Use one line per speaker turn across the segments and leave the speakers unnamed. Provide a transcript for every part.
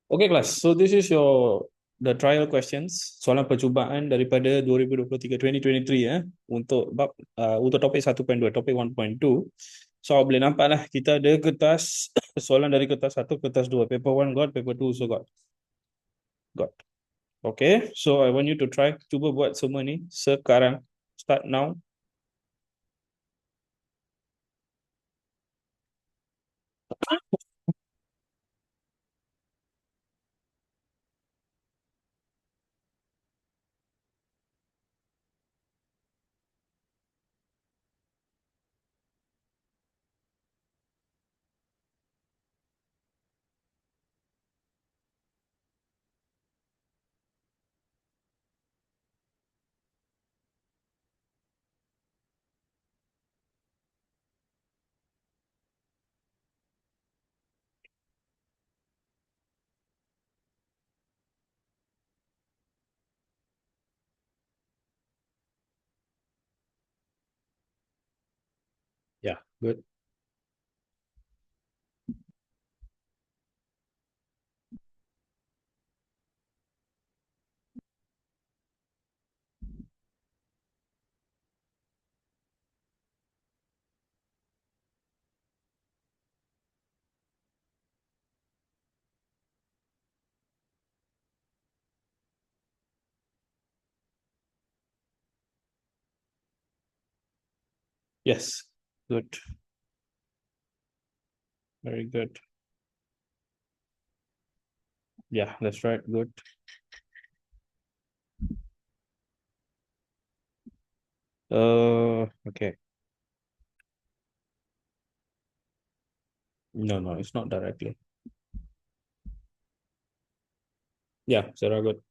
Okay kelas, so this is your the trial questions, soalan percubaan daripada 2023 2023 untuk topik 1.2, topik 1.2. So boleh nampak lah kita ada kertas soalan dari kertas 1, kertas 2. Paper 1 got, paper 2 also got. Okay, so I want you to try, cuba buat semua ni sekarang. Start now. Yeah, good. Yes, good. Very good. Yeah, that's right. Good. Okay. No, it's not directly. Yeah, Sarah, good.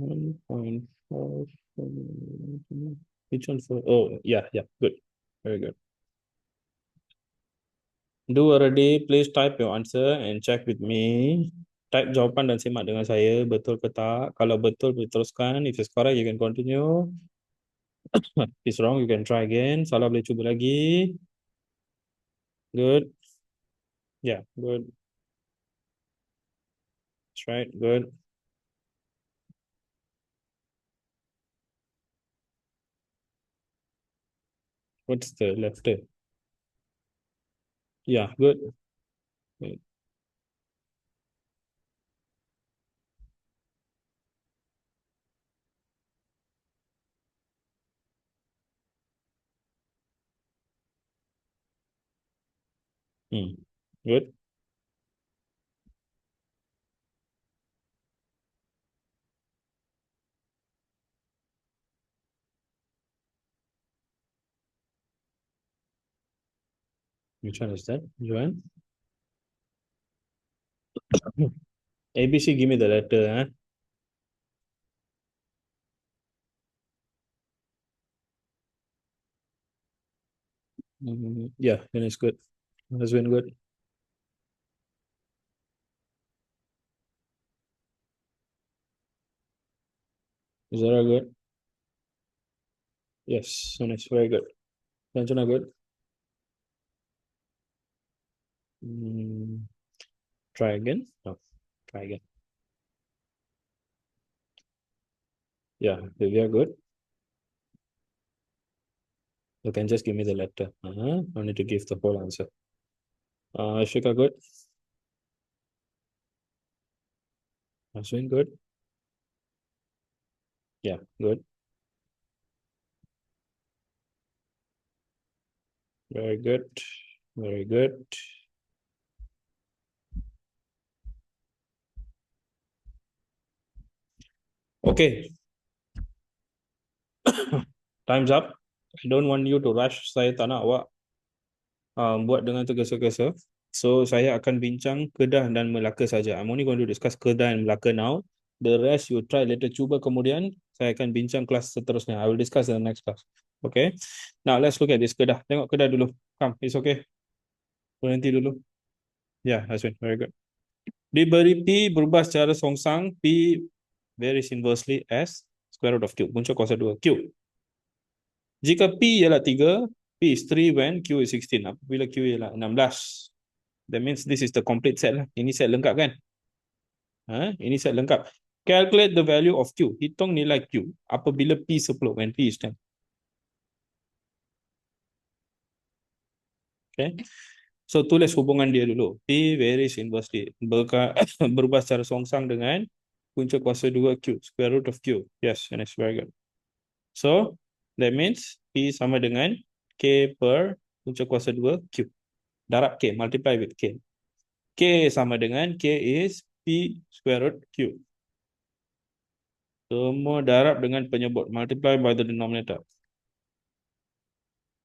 One point four. Which one for? Oh, yeah, good. Very good. Do already. Please type your answer and check with me. Type jawapan dan simak dengan saya. Betul ke tak? Kalau betul, boleh teruskan. If it's correct, you can continue. If it's wrong, you can try again. Salah boleh cuba lagi. Good. Yeah, good. That's right. Good. What's the left? Yeah, good. Good. Hmm. Good. Which one is that, Joanne? ABC, give me the letter. Huh? Yeah, then it's good. That's been good. Is that good? Yes, and it's very good. Sanjana, good. Mm, try again. No, try again. Yeah, we are good. You can just give me the letter. I need to give the whole answer. Ashika, good. Ashwin, good. Yeah, good. Very good. Very good. Okay. Time's up. I don't want you to rush. Saya tak nak awak buat dengan tergesa-gesa. So saya akan bincang Kedah dan Melaka saja. I'm only going to discuss Kedah and Melaka now. The rest you try later, cuba kemudian saya akan bincang kelas seterusnya. I will discuss in the next class. Okay. Now let's look at this Kedah. Tengok Kedah dulu. Come, it's okay. Berhenti dulu. Yeah, Haswin, very good. Diberi P berubah secara songsang, P varies inversely as square root of Q. Punca kuasa 2 Q. Jika P ialah 3, P is 3 when Q is 16. Apabila Q ialah 16. That means this is the complete set lah. Ini set lengkap kan? Ini set lengkap. Calculate the value of Q. Hitung nilai Q apabila P 10 when P is 10. Okay. So tulis hubungan dia dulu. P varies inversely. Berubah secara songsang dengan punca kuasa 2 Q. Square root of Q. Yes, and it's very good. So that means P sama dengan K per punca kuasa 2 Q. Darab K. Multiply with K. K sama dengan K is P square root Q. Semua darab dengan penyebut. Multiply by the denominator.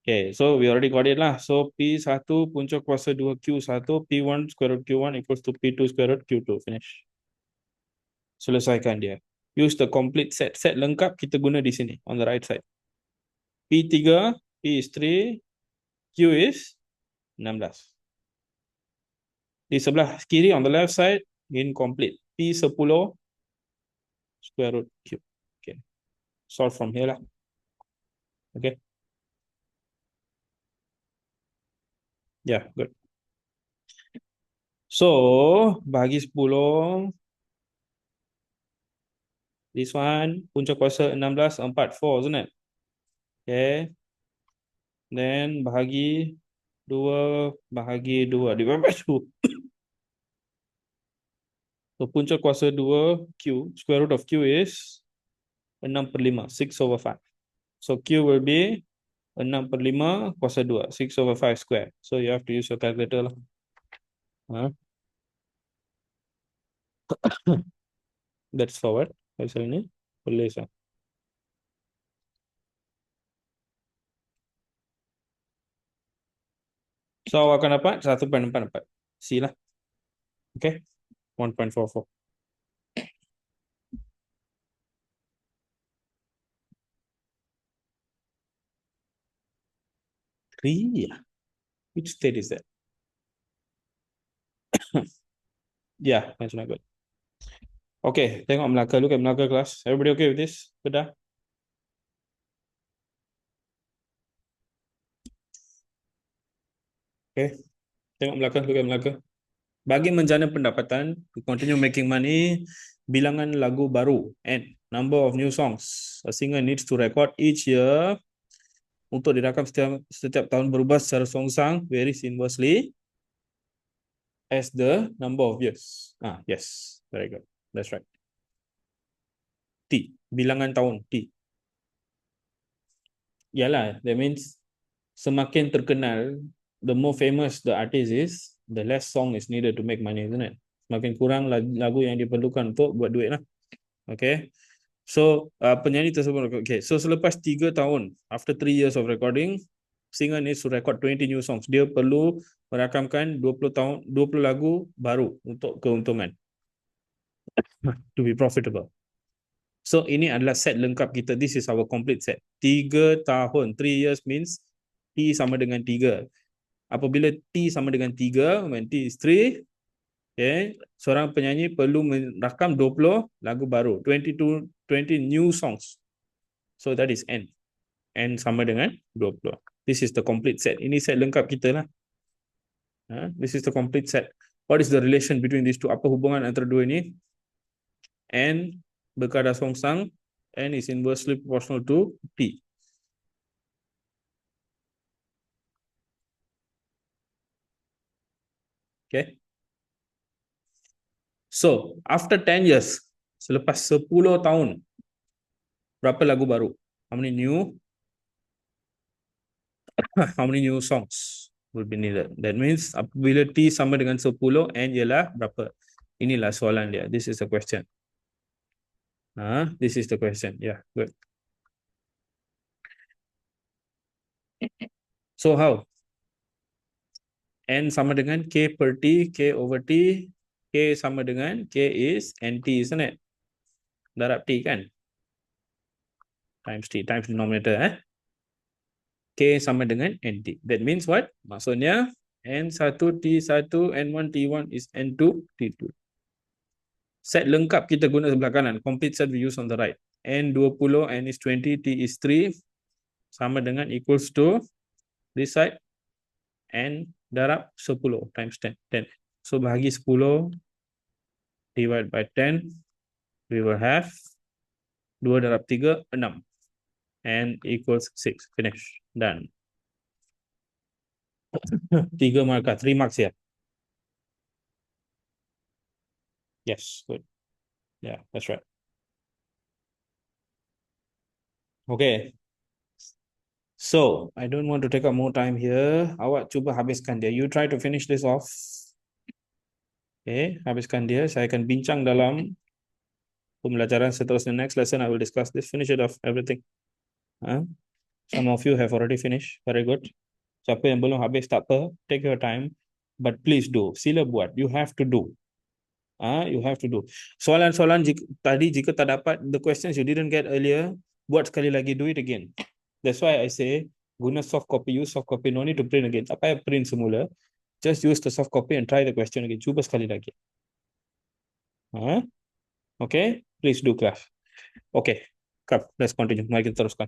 Okay, so we already got it lah. So P1 punca kuasa 2 Q1, P1 square root Q1 equals to P2 square root Q2. Finish. Selesaikan dia. Use the complete set. Set lengkap kita guna di sini. On the right side. P3, P is 3, Q is 16. Di sebelah kiri on the left side, incomplete. P10 square root Q. Okay. Solve from here lah. Okay. Yeah, good. So, bagi 10. This one, punca kuasa 16, 4, 4, isn't it? Okay. Then, bahagi 2, divide by 2. So, punca kuasa 2, Q, square root of Q is 6/5, 6/5. So, Q will be 6/5 kuasa 2, 6/5 square. So, you have to use your calculator lah. That's forward. Pasal ni, boleh sah. So, awak akan dapat 1.44. C lah. Okay. 1.44. 3, yeah. Which state is that? Yeah, that's not good. Okay, tengok Melaka. Look at Melaka class. Everybody okay with this? Kedah? Okay. Tengok Melaka. Look at Melaka. Bagi menjana pendapatan, to continue making money, bilangan lagu baru and number of new songs a singer needs to record each year untuk dirakam setiap tahun berubah secara songsang varies inversely as the number of years. Yes. Very good. That's right. T. Bilangan tahun. T. Yalah, that means semakin terkenal, the more famous the artist is, the less song is needed to make money, isn't it? Semakin kurang lagu yang diperlukan untuk buat duit lah. Okay. So, penyanyi tersebut, okay. So, selepas 3 tahun, after 3 years of recording, singer needs to record 20 new songs. Dia perlu merakamkan 20 lagu baru untuk keuntungan. To be profitable. So, ini adalah set lengkap kita. This is our complete set. 3 tahun. 3 years means T sama dengan 3. Apabila T sama dengan 3, when T is 3, okay, seorang penyanyi perlu merakam 20 lagu baru. 20 new songs. So, that is N. N sama dengan 20. This is the complete set. Ini set lengkap kita lah. This is the complete set. What is the relation between these two? Apa hubungan antara dua ini? N berkadar songsang. N is inversely proportional to P. Okay. So, after 10 years, selepas 10 tahun, berapa lagu baru? How many new songs will be needed? That means, apabila T sama dengan 10, N ialah berapa? Inilah soalan dia. This is the question. This is the question. Yeah, good. So, how? N sama dengan K per T, K over T, K sama dengan K is NT, isn't it? Darab T kan? Times T, times denominator. K sama dengan NT. That means what? Maksudnya N1, T1, N1, T1 is N2, T2. Set lengkap kita guna sebelah kanan. Complete set we use on the right. N20, N is 20, T is 3. Sama dengan equals to this side. N darab 10 times 10. 10. So bahagi 10 divide by 10. We will have 2 darab 3, 6. N equals 6. Finish. Done. 3 markah. 3 marks here. Yes, good. Yeah, that's right. Okay. So, I don't want to take up more time here. Awak cuba habiskan dia. You try to finish this off. Okay, habiskan dia. Saya akan bincang dalam pembelajaran seterusnya. Next lesson, I will discuss this. Finish it off, everything. Some of you have already finished. Very good. Siapa yang belum habis, tak apa. Take your time. But please do. Sila buat. You have to do. You have to do. Soalan-soalan tadi jika tak dapat, the questions you didn't get earlier, buat sekali lagi, do it again. That's why I say, guna soft copy, use soft copy, no need to print again. Tak payah print semula. Just use the soft copy and try the question again. Cuba sekali lagi. Okay? Please do, class. Okay. Let's continue. Mari kita teruskan.